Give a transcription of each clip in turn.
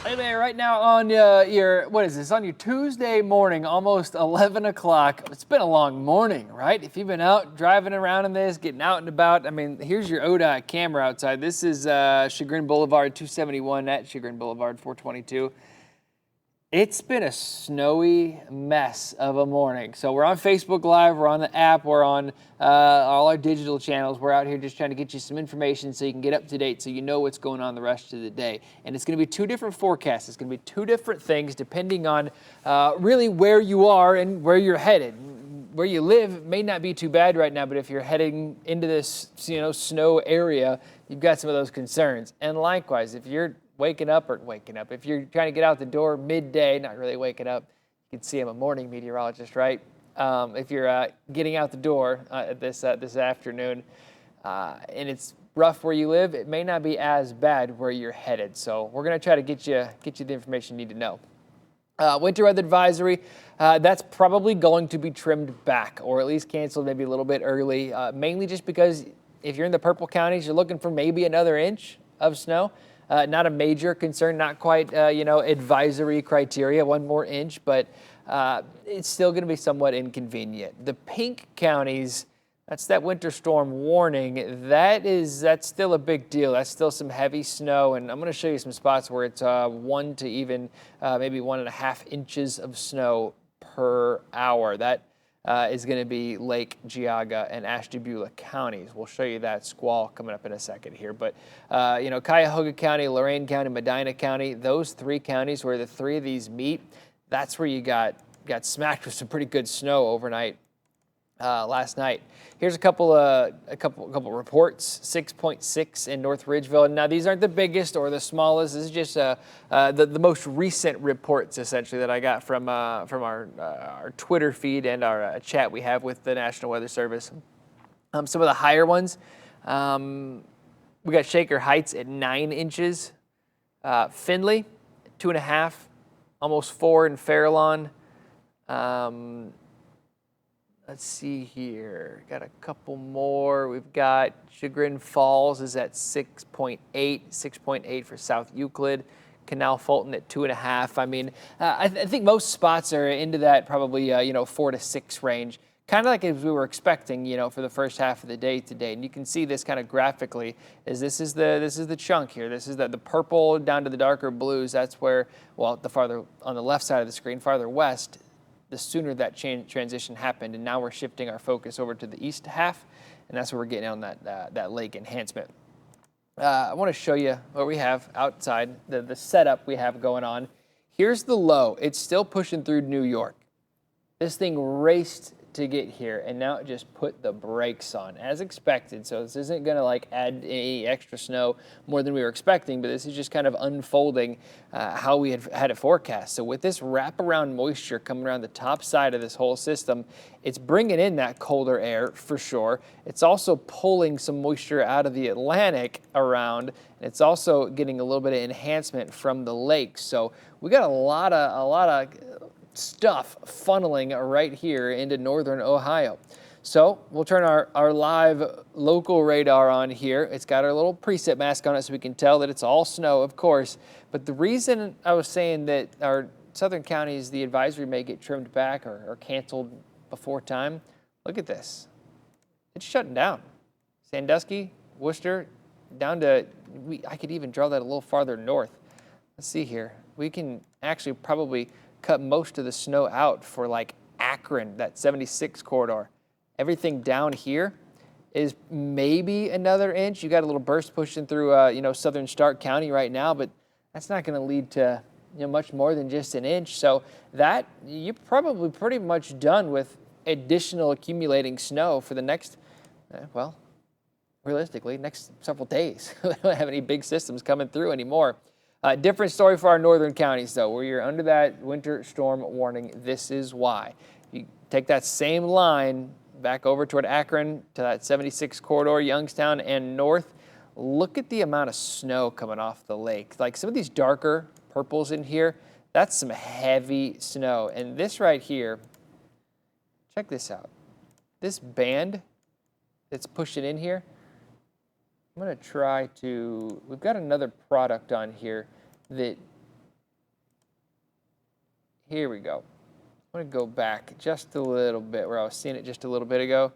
Hey there, right now on what is this, on your Tuesday morning, almost 11 o'clock. It's been a long morning, right? If you've been out driving around in this, getting out and about, I mean, here's your ODOT camera outside. This is Chagrin Boulevard 271 at Chagrin Boulevard 422. It's been a snowy mess of a morning. So we're on Facebook Live, we're on the app, we're on all our digital channels. We're out here just trying to get you some information so you can get up to date so you know what's going on the rest of the day. And it's going to be two different forecasts. It's going to be two different things depending on really where you are and where you're headed. Where you live may not be too bad right now, but if you're heading into this snow area, you've got some of those concerns. And likewise, if you're if you're trying to get out the door midday, not really waking up, you can see I'm a morning meteorologist, right? If you're getting out the door this afternoon and it's rough where you live, it may not be as bad where you're headed. So we're going to try to get you the information you need to know. Winter weather advisory, that's probably going to be trimmed back or at least canceled maybe a little bit early, mainly just because if you're in the purple counties, you're looking for maybe another inch of snow. Not a major concern, not quite, advisory criteria, 1 more inch, but it's still going to be somewhat inconvenient. The pink counties, that's that winter storm warning. That's still a big deal. That's still some heavy snow, and I'm going to show you some spots where it's 1 to even maybe 1.5 inches of snow per hour. That is going to be Lake Geauga and Ashtabula counties. We'll show you that squall coming up in a second here. But, Cuyahoga County, Lorain County, Medina County, those 3 counties where the 3 of these meet, that's where you got smacked with some pretty good snow overnight. Last night. Here's a couple reports. 6.6 in North Ridgeville. Now these aren't the biggest or the smallest. This is just the most recent reports essentially that I got from our Twitter feed and our chat we have with the National Weather Service. Some of the higher ones. We got Shaker Heights at 9 inches. Findlay 2.5, almost 4 in Farallon. Let's see here. Got a couple more. We've got Chagrin Falls is at 6.8 for South Euclid. Canal Fulton at 2.5. I mean, I think most spots are into that probably 4 to 6 range. Kind of like as we were expecting, for the first half of the day today. And you can see this kind of graphically. This is the chunk here. This is the purple down to the darker blues. That's where, the farther on the left side of the screen, farther west, the sooner that transition happened, and now we're shifting our focus over to the east half, and that's where we're getting on that lake enhancement. I want to show you what we have outside, the setup we have going on. Here's the low. It's still pushing through New York. This thing raced to get here, and now it just put the brakes on as expected. So this isn't going to add any extra snow more than we were expecting, but this is just kind of unfolding how we had it forecast. So with this wraparound moisture coming around the top side of this whole system, it's bringing in that colder air for sure. It's also pulling some moisture out of the Atlantic around, and it's also getting a little bit of enhancement from the lakes. So we got a lot of stuff funneling right here into northern Ohio. So we'll turn our live local radar on here. It's got our little preset mask on it so we can tell that it's all snow, of course. But the reason I was saying that our southern counties, the advisory may get trimmed back or canceled before time, look at this. It's shutting down. Sandusky, Worcester, down to, I could even draw that a little farther north. Let's see here. We can actually probably cut most of the snow out for Akron, that 76 corridor. Everything down here is maybe another inch. You got a little burst pushing through, southern Stark County right now, but that's not going to lead to much more than just an inch. So that you're probably pretty much done with additional accumulating snow for the next, realistically, next several days. We don't have any big systems coming through anymore. Different story for our northern counties, though, where you're under that winter storm warning. This is why. You take that same line back over toward Akron to that 76 corridor, Youngstown and north. Look at the amount of snow coming off the lake. Some of these darker purples in here, that's some heavy snow. And this right here, check this out. This band that's pushing in here, I'm going to try to, we've got another product on here that Here we go. I'm going to go back just a little bit where I was seeing it just a little bit ago.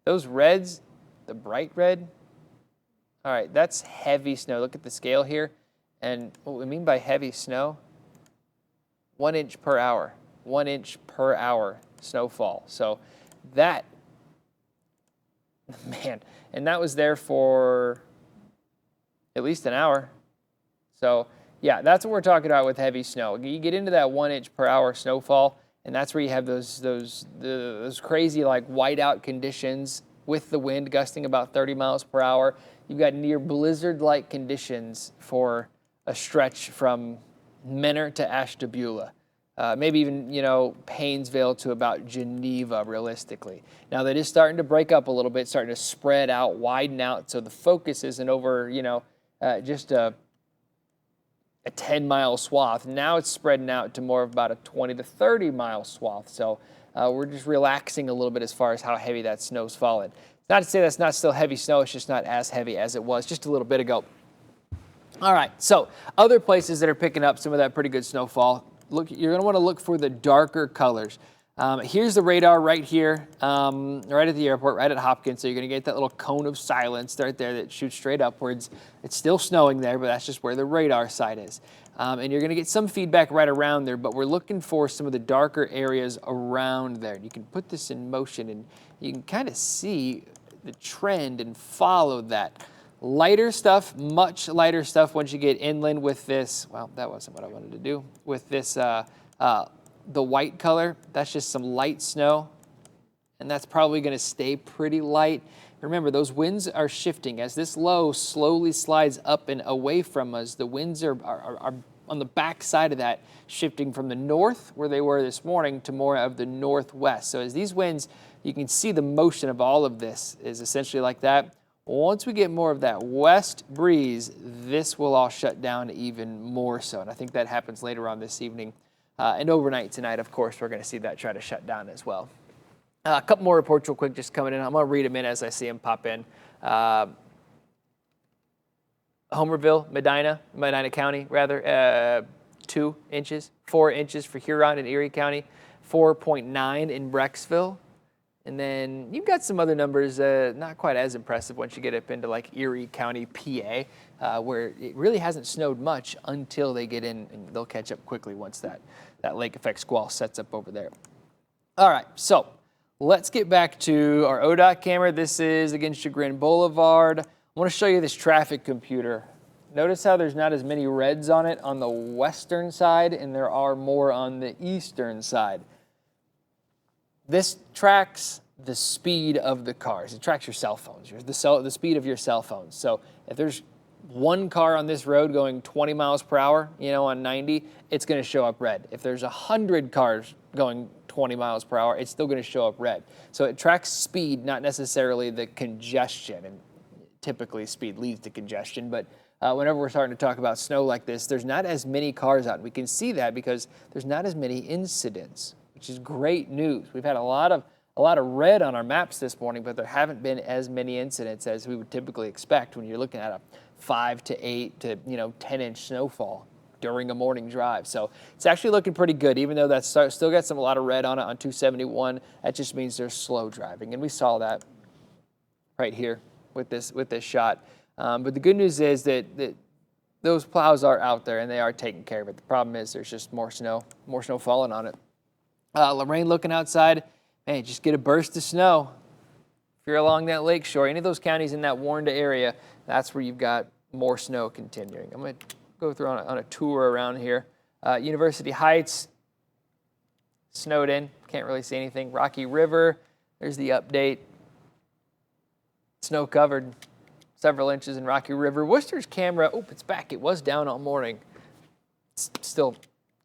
Those reds, the bright red, all right, that's heavy snow. Look at the scale here. And what we mean by heavy snow, 1 inch per hour, 1 inch per hour snowfall. So that, man, and that was there for at least an hour. So yeah, that's what we're talking about with heavy snow. You get into that 1 inch per hour snowfall, and that's where you have those crazy like whiteout conditions with the wind gusting about 30 miles per hour. You've got near blizzard-like conditions for a stretch from Menor to Ashtabula. Maybe even, Painesville to about Geneva, realistically. Now, that is starting to break up a little bit, starting to spread out, widen out, so the focus isn't over, just a 10-mile swath. Now it's spreading out to more of about a 20 to 30-mile swath. So we're just relaxing a little bit as far as how heavy that snow's falling. Not to say that's not still heavy snow, it's just not as heavy as it was just a little bit ago. All right, so other places that are picking up some of that pretty good snowfall, you're going to want to look for the darker colors. Here's the radar right here, right at the airport, right at Hopkins. So you're going to get that little cone of silence right there that shoots straight upwards. It's still snowing there, but that's just where the radar site is. And you're going to get some feedback right around there, but we're looking for some of the darker areas around there. You can put this in motion, and you can kind of see the trend and follow that. Lighter stuff, much lighter stuff once you get inland with this. Well, that wasn't what I wanted to do. With this, the white color, that's just some light snow, and that's probably going to stay pretty light. Remember, those winds are shifting. As this low slowly slides up and away from us, the winds are on the back side of that, shifting from the north, where they were this morning, to more of the northwest. So as these winds, you can see the motion of all of this is essentially like that. Once we get more of that west breeze, this will all shut down even more so. And I think that happens later on this evening. And overnight tonight, of course, we're going to see that try to shut down as well. A couple more reports real quick just coming in. I'm going to read them in as I see them pop in. Homerville, Medina County, rather, 2 inches, 4 inches for Huron and Erie County, 4.9 in Brecksville. And then you've got some other numbers, not quite as impressive once you get up into like Erie County, PA, where it really hasn't snowed much until they get in, and they'll catch up quickly once that lake effect squall sets up over there. All right, so let's get back to our ODOT camera. This is against Chagrin Boulevard. I want to show you this traffic computer. Notice how there's not as many reds on it on the western side, and there are more on the eastern side. This tracks the speed of the cars. It tracks your cell phones, the speed of your cell phones. So if there's one car on this road going 20 miles per hour, on 90, it's going to show up red. If there's 100 cars going 20 miles per hour, it's still going to show up red. So it tracks speed, not necessarily the congestion. And typically speed leads to congestion, but whenever we're starting to talk about snow like this, there's not as many cars out. We can see that because there's not as many incidents, which is great news. We've had a lot of red on our maps this morning, but there haven't been as many incidents as we would typically expect when you're looking at a 5 to 8 to 10-inch snowfall during a morning drive. So it's actually looking pretty good, even though that's still got a lot of red on it on 271. That just means they're slow driving, and we saw that right here with this shot. But the good news is that those plows are out there and they are taking care of it. The problem is there's just more snow falling on it. Lorraine, looking outside, man, just get a burst of snow. If you're along that lake shore, any of those counties in that Warrenda area, that's where you've got more snow continuing. I'm going to go through on a tour around here. University Heights, snowed in, can't really see anything. Rocky River, there's the update. Snow covered, several inches in Rocky River. Worcester's camera, it's back. It was down all morning. It's still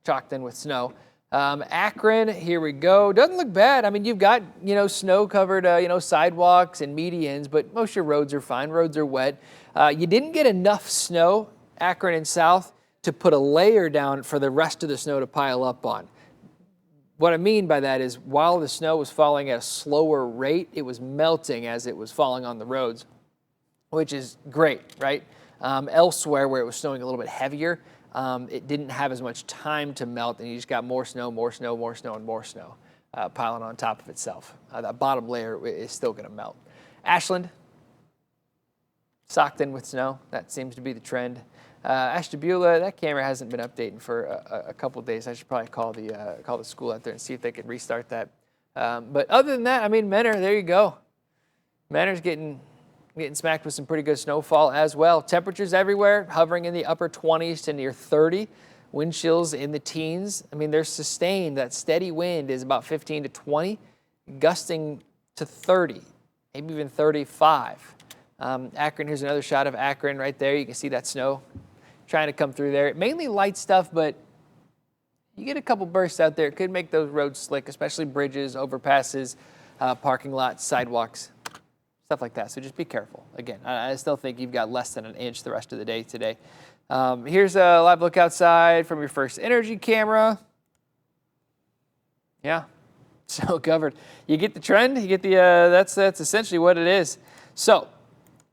chocked in with snow. Akron, here we go. Doesn't look bad. I mean, you've got, snow-covered, sidewalks and medians, but most of your roads are fine. Roads are wet. You didn't get enough snow, Akron and South, to put a layer down for the rest of the snow to pile up on. What I mean by that is while the snow was falling at a slower rate, it was melting as it was falling on the roads, which is great, right? Elsewhere where it was snowing a little bit heavier, it didn't have as much time to melt, and you just got more snow, more snow, more snow, and more snow piling on top of itself. That bottom layer is still going to melt. Ashland, socked in with snow. That seems to be the trend. Ashtabula, that camera hasn't been updating for a couple of days. I should probably call the school out there and see if they could restart that. But other than that, I mean, Menor, there you go. Menor's getting smacked with some pretty good snowfall as well. Temperatures everywhere, hovering in the upper 20s to near 30. Wind chills in the teens. I mean, they're sustained. That steady wind is about 15 to 20, gusting to 30, maybe even 35. Akron, here's another shot of Akron right there. You can see that snow trying to come through there. Mainly light stuff, but you get a couple bursts out there. It could make those roads slick, especially bridges, overpasses, parking lots, sidewalks, stuff like that. So just be careful. Again, I still think you've got less than an inch the rest of the day today. Here's a live look outside from your First Energy camera. Yeah, snow covered. You get the trend. You get the that's essentially what it is. So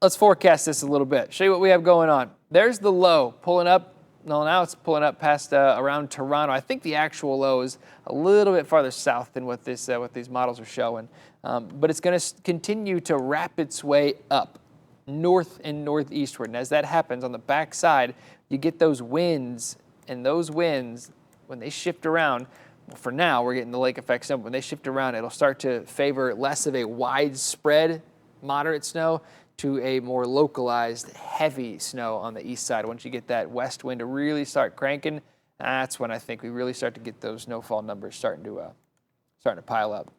let's forecast this a little bit. Show you what we have going on. There's the low pulling up. No, now it's pulling up past around Toronto. I think the actual low is a little bit farther south than what these models are showing. But it's going to continue to wrap its way up north and northeastward. And as that happens on the backside, you get those winds, and those winds, when they shift around, well, for now we're getting the lake effect snow. When they shift around, it'll start to favor less of a widespread moderate snow to a more localized heavy snow on the east side. Once you get that west wind to really start cranking, that's when I think we really start to get those snowfall numbers starting to pile up.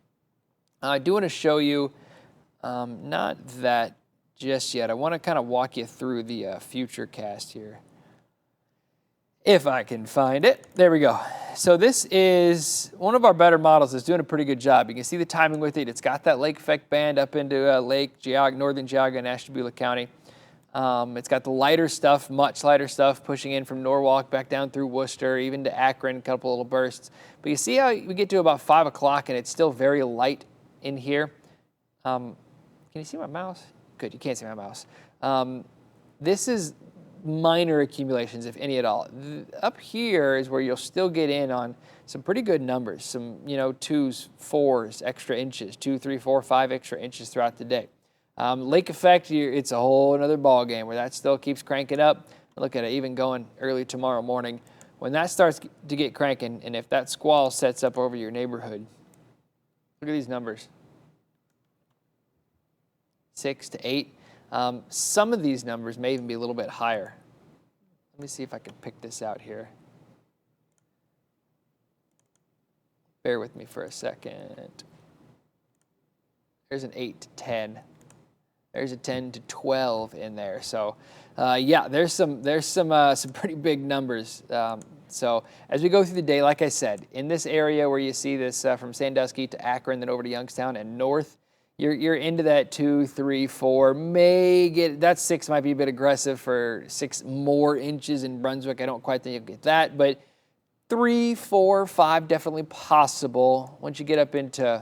I do want to show you, not that just yet. I want to kind of walk you through the future cast here, if I can find it. There we go. So this is one of our better models. It's doing a pretty good job. You can see the timing with it. It's got that lake effect band up into Lake Geauga, northern Geauga and Ashtabula County. It's got the lighter stuff, much lighter stuff, pushing in from Norwalk back down through Worcester, even to Akron, a couple little bursts. But you see how we get to about 5 o'clock and it's still very light in here. Can you see my mouse? Good, you can't see my mouse. This is minor accumulations, if any at all. Up here is where you'll still get in on some pretty good numbers, some 2s, 4s, extra inches, 2, 3, 4, 5 extra inches throughout the day. Lake effect, it's a whole another ball game where that still keeps cranking up. Look at it, even going early tomorrow morning. When that starts to get cranking, and if that squall sets up over your neighborhood, look at these numbers. 6 to 8. Some of these numbers may even be a little bit higher. Let me see if I can pick this out here. Bear with me for a second. There's an 8 to 10. There's a 10 to 12 in there. So, yeah, there's some pretty big numbers. So as we go through the day, like I said, in this area where you see this from Sandusky to Akron, then over to Youngstown and north, you're into that 2, 3, 4. May get that 6 might be a bit aggressive for 6 more inches in Brunswick. I don't quite think you'll get that, but 3, 4, 5 definitely possible. Once you get up into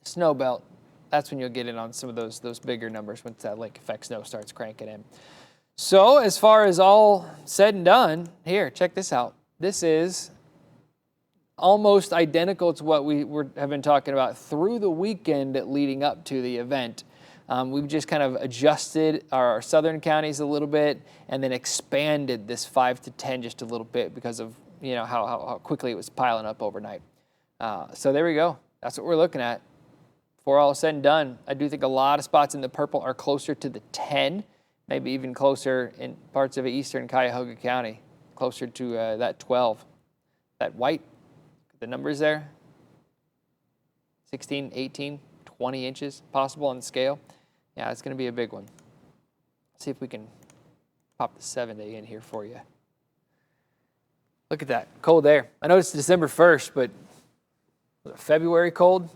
snow belt, that's when you'll get in on some of those bigger numbers once that lake effect snow starts cranking in. So as far as all said and done, here, check this out. This is almost identical to what we have been talking about through the weekend leading up to the event. We've just kind of adjusted our southern counties a little bit and then expanded this 5 to 10 just a little bit because of how quickly it was piling up overnight. So there we go. That's what we're looking at. Before all is said and done, I do think a lot of spots in the purple are closer to the 10, maybe even closer in parts of eastern Cuyahoga County, closer to that 12. That white, the numbers there, 16, 18, 20 inches possible on the scale. Yeah, it's going to be a big one. Let's see if we can pop the 7-day in here for you. Look at that, cold air. I know it's December 1st, but February cold?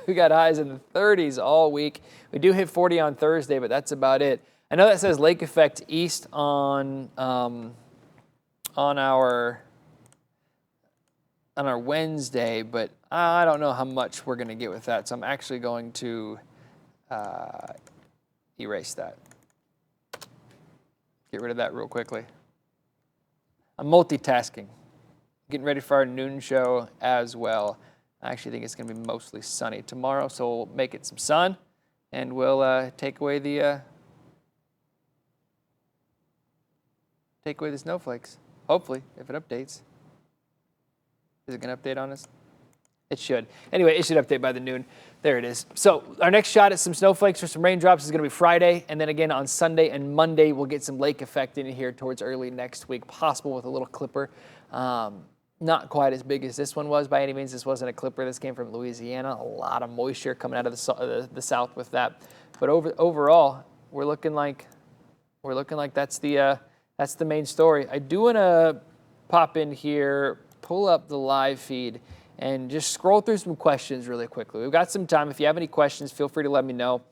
We got highs in the 30s all week. We do hit 40 on Thursday, but that's about it. I know that says lake effect east on our Wednesday, but I don't know how much we're going to get with that, so I'm actually going to erase that. Get rid of that real quickly. I'm multitasking. Getting ready for our noon show as well. I actually think it's going to be mostly sunny tomorrow, so we'll make it some sun, and we'll take away the snowflakes. Hopefully, if it updates. Is it going to update on us? It should. Anyway, it should update by the noon. There it is. So our next shot at some snowflakes or some raindrops is going to be Friday, and then again on Sunday and Monday we'll get some lake effect in here towards early next week, possible with a little clipper. Not quite as big as this one was by any means. This wasn't a clipper. This came from Louisiana. A lot of moisture coming out of the south with that. But overall, we're looking like that's the main story. I do want to pop in here, pull up the live feed, and just scroll through some questions really quickly. We've got some time. If you have any questions, feel free to let me know.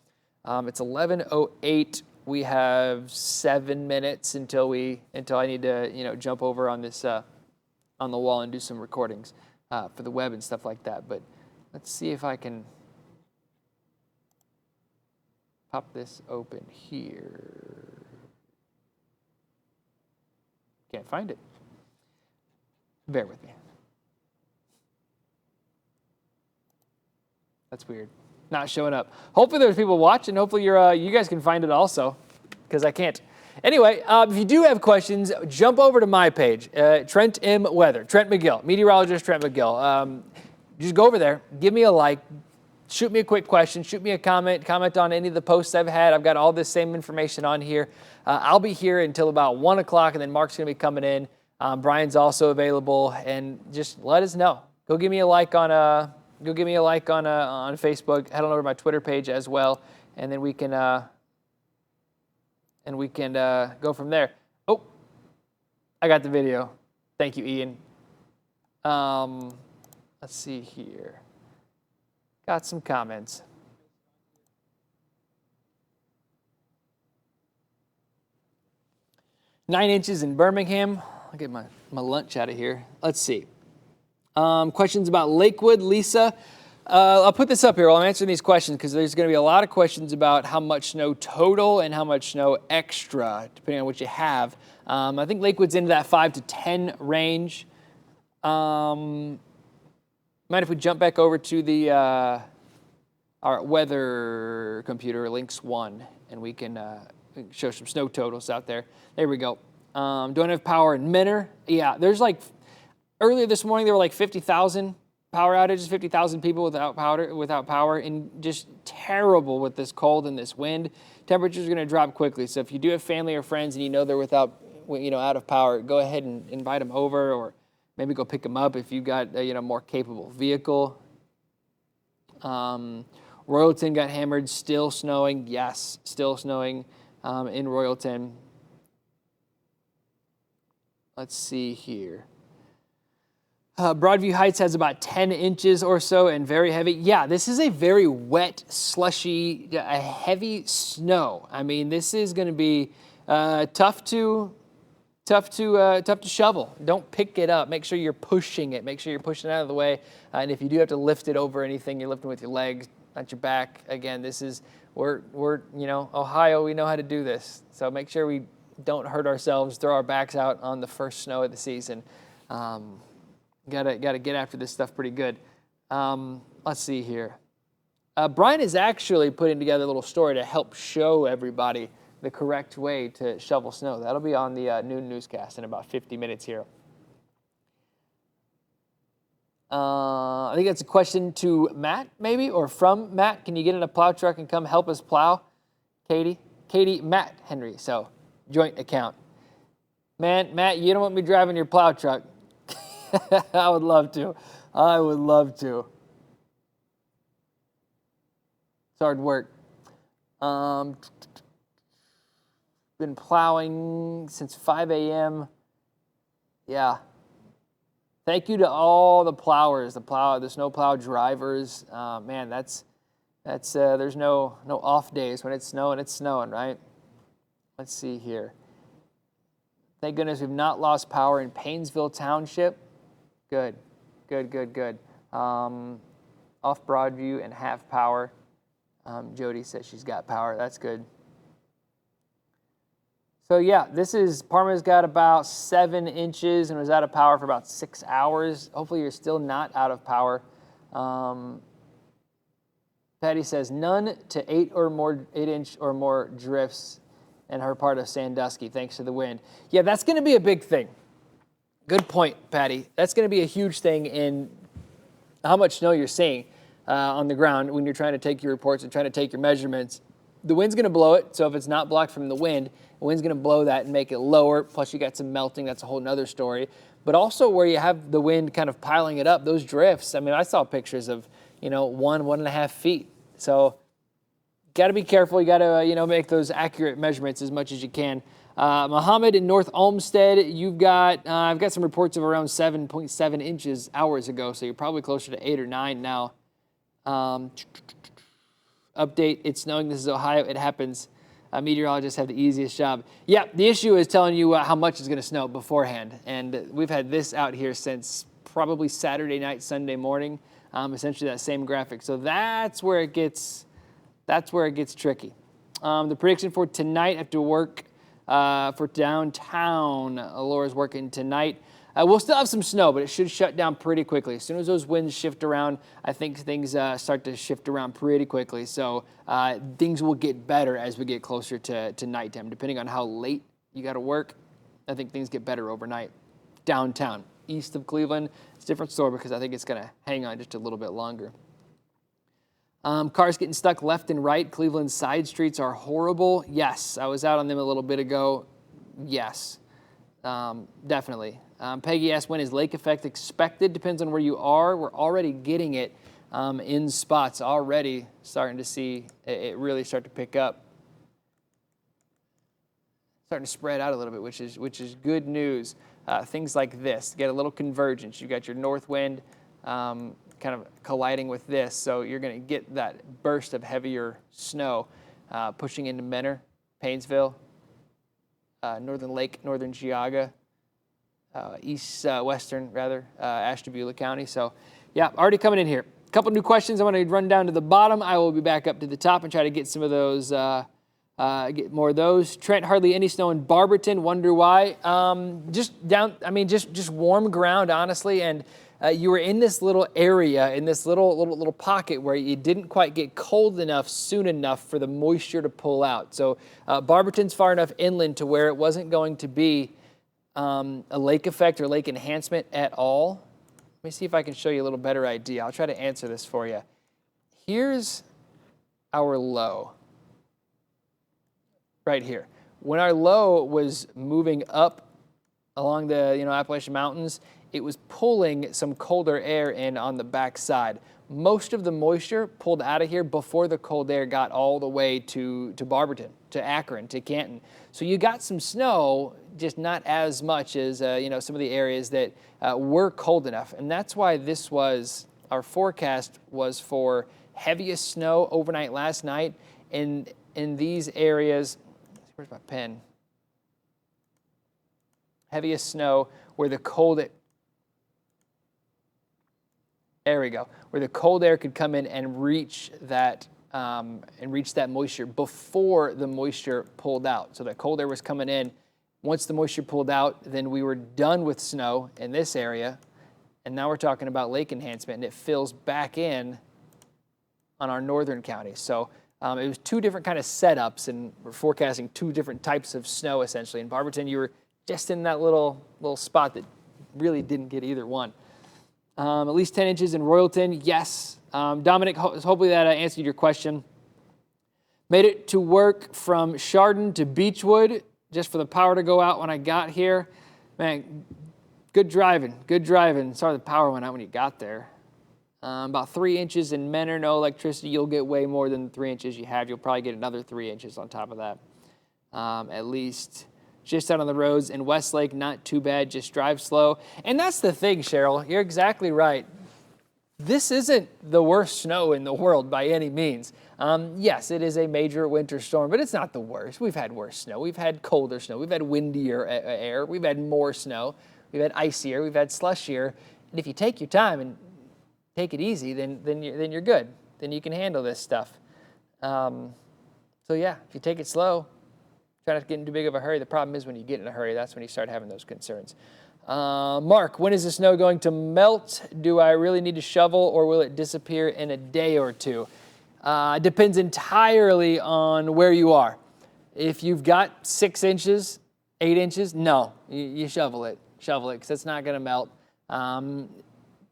It's 11:08. We have 7 minutes until I need to jump over on this on the wall and do some recordings for the web and stuff like that. But let's see if I can pop this open here. Can't find it. Bear with me. That's weird. Not showing up. Hopefully there's people watching. Hopefully you guys can find it also, because I can't. Anyway, if you do have questions, jump over to my page, Trent M. Weather, Trent McGill, meteorologist Trent McGill. Just go over there, give me a like, shoot me a quick question, shoot me a comment on any of the posts I've had. I've got all this same information on here. I'll be here until about 1 o'clock, and then Mark's going to be coming in. Brian's also available, and just let us know. Go give me a like on Facebook. Head on over to my Twitter page as well, and then we can go from there. Oh, I got the video. Thank you, Ian. Let's see here. Got some comments. Nine inches in Birmingham. I'll get my lunch out of here. Let's see. Questions about Lakewood, Lisa. I'll put this up here while I'm answering these questions, because there's going to be a lot of questions about how much snow total and how much snow extra, depending on what you have. I think Lakewood's into that 5 to 10 range. Mind if we jump back over to our weather computer, Lynx 1, and we can show some snow totals out there. There we go. Don't have power in Menor. Yeah, there's earlier this morning there were 50,000 power outages, 50,000 people without power, and just terrible with this cold and this wind. Temperatures are going to drop quickly. So if you do have family or friends and you know they're out of power, go ahead and invite them over, or maybe go pick them up if you've got a more capable vehicle. Royalton got hammered. Still snowing. Yes, still snowing in Royalton. Let's see here. Broadview Heights has about 10 inches or so and very heavy. Yeah, this is a very wet, slushy, heavy snow. I mean, this is going to be tough to shovel. Don't pick it up. Make sure you're pushing it. Make sure you're pushing it out of the way. And if you do have to lift it over anything, you're lifting with your legs, not your back. Again, we're Ohio. We know how to do this. So make sure we don't hurt ourselves, throw our backs out on the first snow of the season. Gotta get after this stuff pretty good. Let's see here. Brian is actually putting together a little story to help show everybody the correct way to shovel snow. That'll be on the noon newscast in about 50 minutes here. I think that's a question to Matt, maybe, or from Matt. Can you get in a plow truck and come help us plow? Katie, Matt Henry. So joint account. Man, Matt, you don't want me driving your plow truck. I would love to. It's hard work. Been plowing since 5 a.m. Yeah. Thank you to all the plowers, the snow plow drivers. Man, that's there's no off days when it's snowing, right? Let's see here. Thank goodness we've not lost power in Paynesville Township. Good. Off Broadview and have power. Jody says she's got power. That's good. So yeah, Parma's got about 7 inches and was out of power for about 6 hours. Hopefully you're still not out of power. Patty says none to 8-inch or more drifts in her part of Sandusky, thanks to the wind. Yeah, that's going to be a big thing. Good point, Patty. That's going to be a huge thing in how much snow you're seeing on the ground when you're trying to take your reports and trying to take your measurements. The wind's going to blow it, so if it's not blocked from the wind, the wind's going to blow that and make it lower. Plus, you got some melting. That's a whole nother story. But also where you have the wind kind of piling it up, those drifts. I mean, I saw pictures of 1.5 feet. So, got to be careful. You got to make those accurate measurements as much as you can. Mohammed in North Olmsted, I've got some reports of around 7.7 inches hours ago, so you're probably closer to 8 or 9 now. Update, it's snowing. This is Ohio. It happens. Meteorologists have the easiest job. Yeah, the issue is telling you how much is going to snow beforehand. And we've had this out here since probably Saturday night, Sunday morning, essentially that same graphic. So that's where it gets tricky. The prediction for tonight after work for downtown, Laura's working tonight. We'll still have some snow, but it should shut down pretty quickly. As soon as those winds shift around, I think things start to shift around pretty quickly. So things will get better as we get closer to nighttime. Depending on how late you got to work, I think things get better overnight. Downtown, east of Cleveland, it's a different story because I think it's going to hang on just a little bit longer. Cars getting stuck left and right. Cleveland's side streets are horrible. Yes, I was out on them a little bit ago. Yes, definitely. Peggy asked, when is lake effect expected? Depends on where you are. We're already getting it in spots, already starting to see it really start to pick up. Starting to spread out a little bit, which is good news. Things like this, get a little convergence. You got your north wind kind of colliding with this, so you're going to get that burst of heavier snow pushing into Mentor, Paynesville, Northern Lake, Northern Geauga, western Ashtabula County. So yeah, already coming in here. A couple new questions. I want to run down to the bottom. I will be back up to the top and try to get some of those, get more of those. Trent, hardly any snow in Barberton. Wonder why? Just warm ground, honestly. And you were in this little area, in this little pocket where you didn't quite get cold enough soon enough for the moisture to pull out. So Barberton's far enough inland to where it wasn't going to be a lake effect or lake enhancement at all. Let me see if I can show you a little better idea. I'll try to answer this for you. Here's our low right here. When our low was moving up along the Appalachian Mountains, it was pulling some colder air in on the backside. Most of the moisture pulled out of here before the cold air got all the way to Barberton, to Akron, to Canton. So you got some snow, just not as much as some of the areas that were cold enough. And that's why our forecast was for heaviest snow overnight last night in these areas. Where's my pen? Heaviest snow where the cold There we go. Where the cold air could come in and reach that moisture before the moisture pulled out. So that cold air was coming in. Once the moisture pulled out, then we were done with snow in this area. And now we're talking about lake enhancement, and it fills back in on our northern counties. So it was two different kind of setups, and we're forecasting two different types of snow, essentially. In Barberton, you were just in that little spot that really didn't get either one. At least 10 inches in Royalton, yes. Dominic, hopefully that answered your question. Made it to work from Chardon to Beechwood just for the power to go out when I got here. Man, good driving. Sorry the power went out when you got there. About 3 inches in Mentor, no electricity. You'll get way more than the 3 inches you have. You'll probably get another 3 inches on top of that, at least. Just out on the roads in Westlake, not too bad, just drive slow. And that's the thing, Cheryl, you're exactly right. This isn't the worst snow in the world by any means. Yes, it is a major winter storm, but it's not the worst. We've had worse snow. We've had colder snow. We've had windier air. We've had more snow. We've had icier. We've had slushier. And if you take your time and take it easy, then you're good. Then you can handle this stuff. So yeah, if you take it slow, Try not to get in too big of a hurry. The problem is when you get in a hurry, that's when you start having those concerns. Mark, when is the snow going to melt? Do I really need to shovel, or will it disappear in a day or two? Depends entirely on where you are. If you've got 6 inches, 8 inches, no, you shovel it. Shovel it, because it's not going to melt.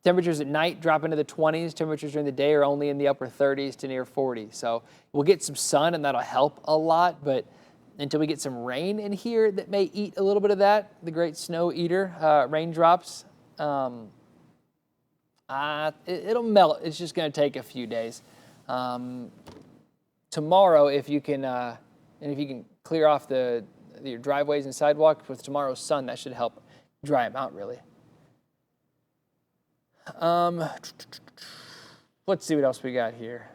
Temperatures at night drop into the 20s. Temperatures during the day are only in the upper 30s to near 40. So we'll get some sun, and that'll help a lot. But until we get some rain in here that may eat a little bit of that, the great snow eater, raindrops, it'll melt. It's just going to take a few days. Tomorrow, if you can clear off your driveways and sidewalks with tomorrow's sun, that should help dry them out, really. Let's see what else we got here.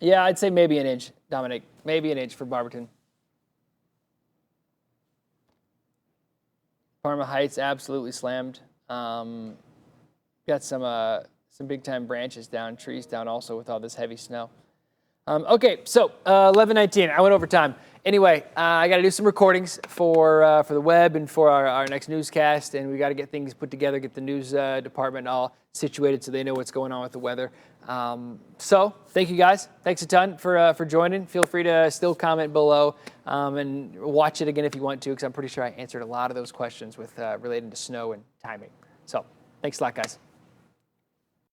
Yeah, I'd say maybe an inch, Dominic. Maybe an inch for Barberton. Parma Heights absolutely slammed. Got some big time branches down, trees down also with all this heavy snow. Okay, so 11:19. I went over time. Anyway, I got to do some recordings for the web and for our next newscast, and we got to get things put together, get the news department all situated so they know what's going on with the weather. So thank you guys. Thanks a ton for joining. Feel free to still comment below and watch it again if you want to, because I'm pretty sure I answered a lot of those questions with related to snow and timing. So thanks a lot, guys.